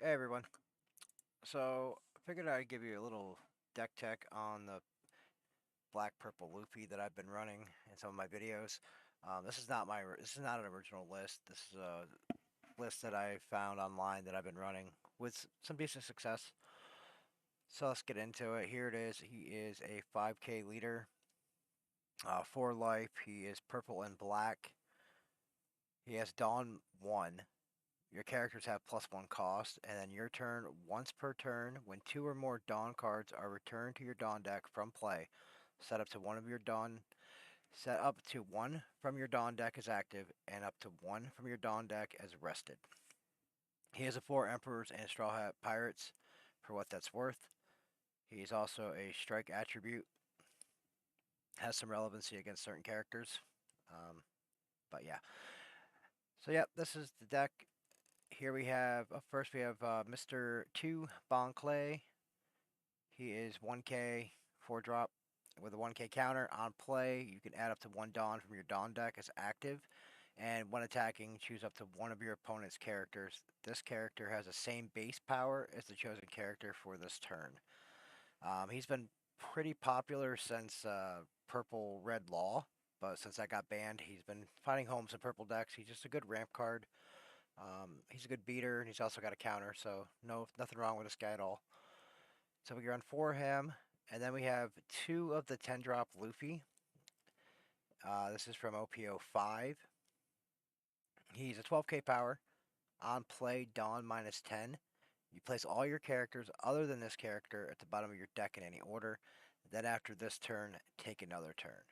Hey everyone. So I figured I'd give you a little deck tech on the black purple Luffy that I've been running in some of my videos. This is not an original list. This is a list that I found online that I've been running with some decent success. So let's get into it. Here it is. He is a 5K leader. For life, he is purple and black. He has Dawn 1. Your characters have +1 cost, and then your turn, once per turn, when 2 or more Dawn cards are returned to your Dawn deck from play, set up to one from your Dawn deck as active, and up to one from your Dawn deck as rested. He has a 4 Emperors and Straw Hat Pirates, for what that's worth. He's also a strike attribute, has some relevancy against certain characters. But yeah. So yeah, this is the deck. Here we have, first we have Mr. 2 Bon Clay. He is 1K, 4 drop with a 1K counter. On play, you can add up to 1 Dawn from your Dawn deck as active. And when attacking, choose up to one of your opponent's characters. This character has the same base power as the chosen character for this turn. He's been pretty popular since Purple Red Law, but since that got banned, he's been finding homes in purple decks. He's just a good ramp card. He's a good beater, and he's also got a counter, so nothing wrong with this guy at all. So we run 4 him, and then we have 2 of the 10 drop Luffy. This is from OP09. He's a 12k power. On play, Dawn -10. You place all your characters other than this character at the bottom of your deck in any order. Then after this turn, take another turn.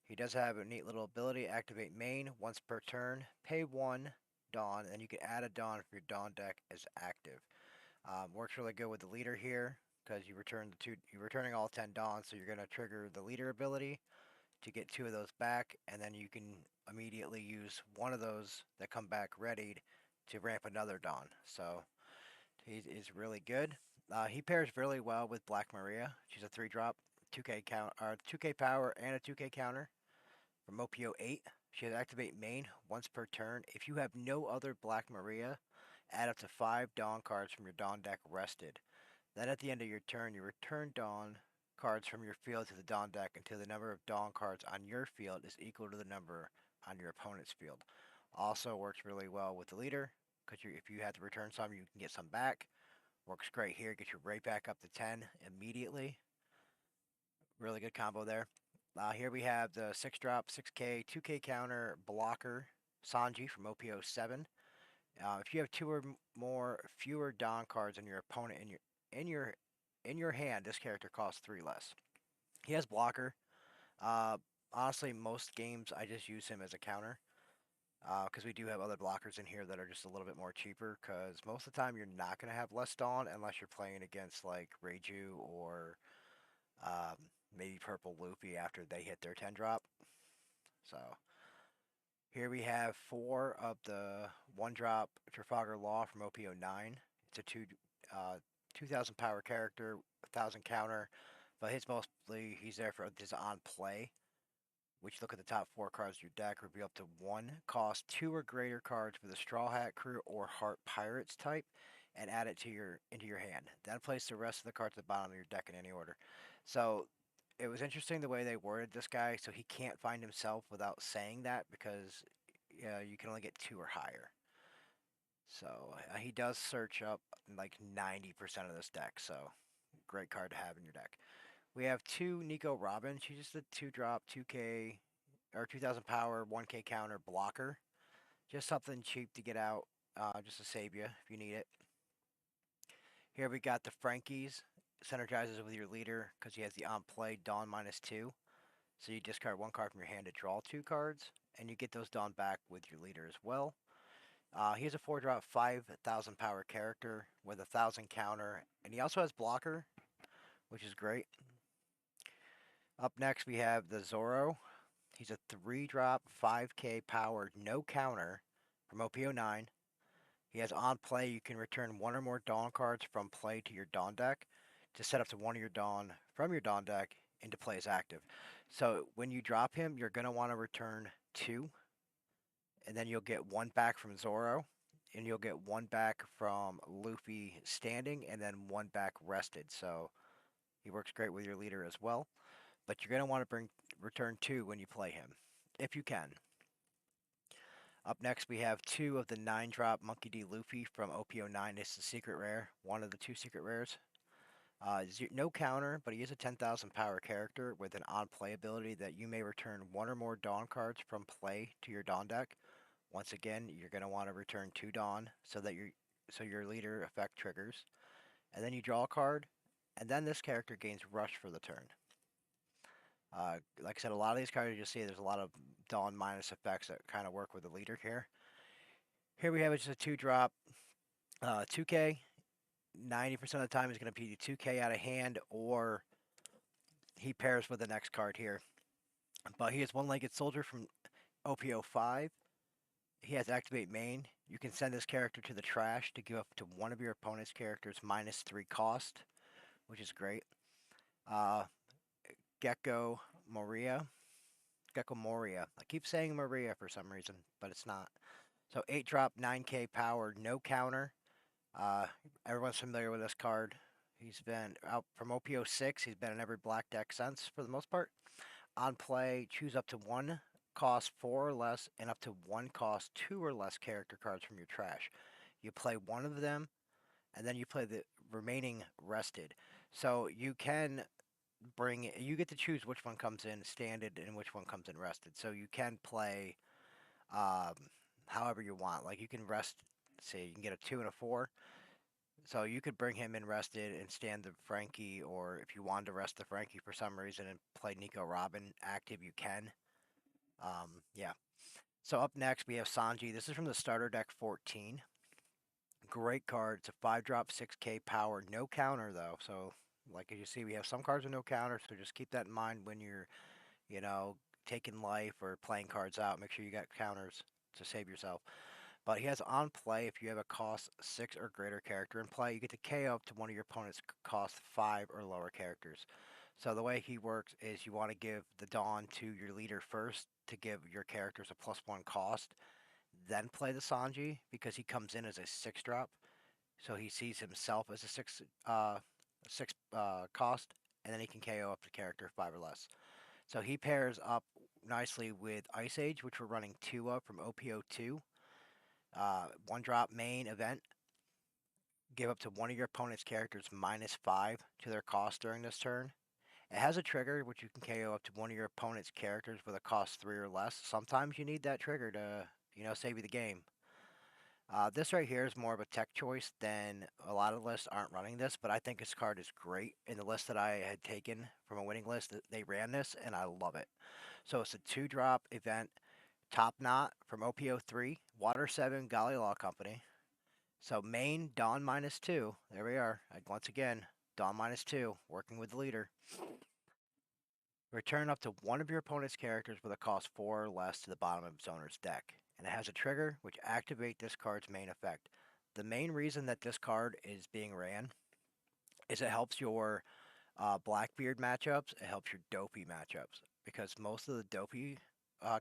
He does have a neat little ability, activate main once per turn, pay 1 Dawn, and you can add a Dawn from your Dawn deck as active. Works really good with the leader here because you're returning all 10 Dawns, so you're going to trigger the leader ability to get 2 of those back, and then you can immediately use one of those that come back readied to ramp another Dawn. So he is really good. He pairs really well with Black Maria. She's a 3 drop, 2k power, and a 2k counter from OP08. She has activate main once per turn. If you have no other Black Maria, add up to 5 Dawn cards from your Dawn deck rested. Then at the end of your turn, you return Dawn cards from your field to the Dawn deck until the number of Dawn cards on your field is equal to the number on your opponent's field. Also works really well with the leader, because if you have to return some, you can get some back. Works great here, get your rate back up to 10 immediately. Really good combo there. Here we have the 6 drop, 6k, 2k counter blocker Sanji from OP07. If you have 2 or more fewer Dawn cards on your opponent in your hand, this character costs 3 less. He has blocker. Honestly, most games I just use him as a counter because we do have other blockers in here that are just a little bit more cheaper. Because most of the time you're not going to have less Dawn unless you're playing against like Reiju or maybe Purple Luffy after they hit their 10 drop. So here we have 4 of the 1 drop Trafalgar Law from OP09. It's a 2000 power character, 1000 counter, but he's there for his on play. Which look at the top 4 cards of your deck, reveal up to 1 cost 2 or greater cards for the Straw Hat Crew or Heart Pirates type, and add it into your hand. Then place the rest of the cards at the bottom of your deck in any order. So it was interesting the way they worded this guy, so he can't find himself without saying that because you can only get 2 or higher. So he does search up like 90% of this deck, so great card to have in your deck. We have 2 Nico Robin. She's just a 2 drop, 2k or 2000 power, 1k counter blocker. Just something cheap to get out, just to save you if you need it. Here we got the Frankies. Synergizes with your leader because he has the on play Dawn -2. So you discard 1 card from your hand to draw 2 cards, and you get those Dawn back with your leader as well. He has a 4 drop, 5000 power character with a 1000 counter, and he also has blocker, which is great. Up next, we have the Zoro. He's a 3 drop, 5k power, no counter from OP09. He has on play, you can return 1 or more Dawn cards from play to your Dawn deck to set up to 1 of your Dawn from your Dawn deck into play as active. So when you drop him, you're going to want to return 2, and then you'll get 1 back from Zoro. and you'll get one back from Luffy standing and then one back rested. So he works great with your leader as well. But you're going to want to bring return 2 when you play him, if you can. Up next, we have 2 of the 9-drop Monkey D. Luffy from OP09. It's the secret rare, one of the 2 secret rares. No counter, but he is a 10,000 power character with an on-play ability that you may return 1 or more Dawn cards from play to your Dawn deck. Once again, you're going to want to return 2 Dawn so your leader effect triggers. And then you draw a card, and then this character gains Rush for the turn. Like I said, a lot of these cards you just see, there's a lot of Dawn minus effects that kind of work with the leader here. Here we have just a 2-drop, 2K. 90% of the time is going to be 2K out of hand, or he pairs with the next card here. But he is One-Legged Soldier from OP05. He has Activate Main. You can send this character to the trash to give up to one of your opponent's characters -3 cost, which is great. Gecko Moria. Gecko Moria. I keep saying Maria for some reason, but it's not. So 8-drop, 9K power, no counter. Everyone's familiar with this card. He's been out from OP06. He's been in every black deck since, for the most part. On play, choose up to 1 cost 4 or less and up to 1 cost 2 or less character cards from your trash. You play one of them, and then you play the remaining rested. So you get to choose which one comes in standard and which one comes in rested. So you can play however you want. Like you can rest, say you can get a 2 and a 4. So you could bring him in rested and stand the Frankie, or if you wanted to rest the Frankie for some reason and play Nico Robin active, you can. Yeah. So up next we have Sanji. This is from the starter deck 14. Great card. It's a 5-drop, 6K power, no counter though. So like as you see, we have some cards with no counter. So just keep that in mind when you're, taking life or playing cards out. Make sure you got counters to save yourself. But he has on play, if you have a cost 6 or greater character in play, you get to KO up to one of your opponent's cost 5 or lower characters. So the way he works is you want to give the Dawn to your leader first to give your characters a +1 cost, then play the Sanji because he comes in as a 6-drop. So he sees himself as a 6 cost, and then he can KO up the character 5 or less. So he pairs up nicely with Ice Age, which we're running 2 of from OP02. 1-drop main event. Give up to one of your opponent's characters -5 to their cost during this turn. It has a trigger which you can KO up to one of your opponent's characters with a cost 3 or less. Sometimes you need that trigger to, save you the game. This right here is more of a tech choice than a lot of lists aren't running this, but I think this card is great. In the list that I had taken from a winning list, they ran this, and I love it. So it's a 2-drop event. Top Knot from OP03, Water 7, Golly Law Company. So main, Dawn -2. There we are. Once again, Dawn -2, working with the leader. Return up to one of your opponent's characters with a cost 4 or less to the bottom of its owner's deck. And it has a trigger which activates this card's main effect. The main reason that this card is being ran is it helps your Blackbeard matchups, it helps your Dopey matchups. Because most of the Dopey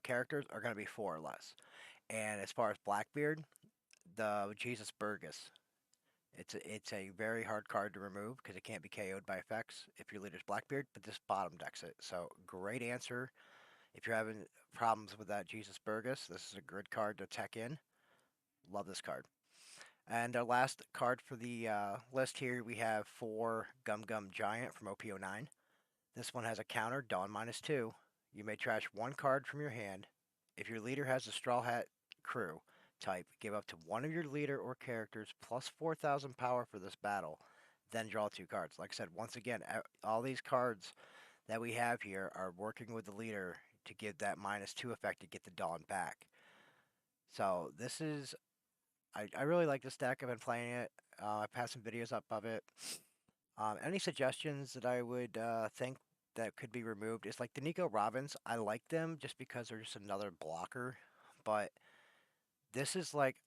characters are going to be 4 or less. And as far as Blackbeard, the Jesus Burgess. It's a very hard card to remove because it can't be KO'd by effects if your leader's Blackbeard, but this bottom decks it. So great answer. If you're having problems with that Jesus Burgess, this is a good card to tech in. Love this card. And our last card for the list here, we have 4 Gum Gum Giant from OP09. This one has a counter, Dawn -2. You may trash 1 card from your hand. If your leader has a Straw Hat Crew type, give up to one of your leader or characters plus 4,000 power for this battle, then draw 2 cards. Like I said, once again, all these cards that we have here are working with the leader to give that -2 effect to get the Dawn back. So this is, I really like this deck. I've been playing it. I've had some videos up of it. Any suggestions that I would think that could be removed is like the Nico Robins. I like them just because they're just another blocker, but this is like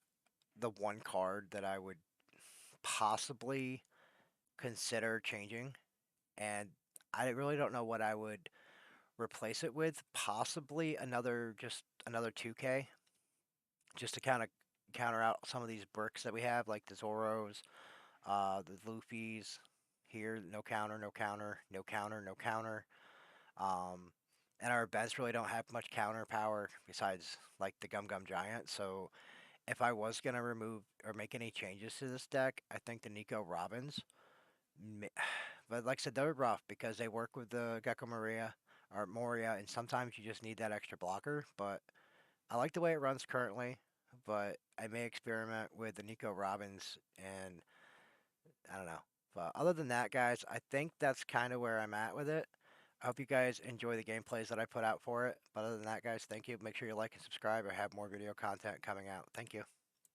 the one card that I would possibly consider changing, and I really don't know what I would replace it with. Possibly another 2K, just to kind of counter out some of these bricks that we have, like the Zoros, the Luffy's. Here, no counter, no counter, no counter, no counter. Um, and our events really don't have much counter power besides like the Gum Gum Giant. So if I was gonna remove or make any changes to this deck, I think the Nico Robins. But like I said, they're rough because they work with the Gecko Maria or Moria, and sometimes you just need that extra blocker. But I like the way it runs currently, but I may experiment with the Nico Robins, and I don't know. But other than that, guys, I think that's kind of where I'm at with it. I hope you guys enjoy the gameplays that I put out for it. But other than that, guys, thank you. Make sure you like and subscribe. I have more video content coming out. Thank you.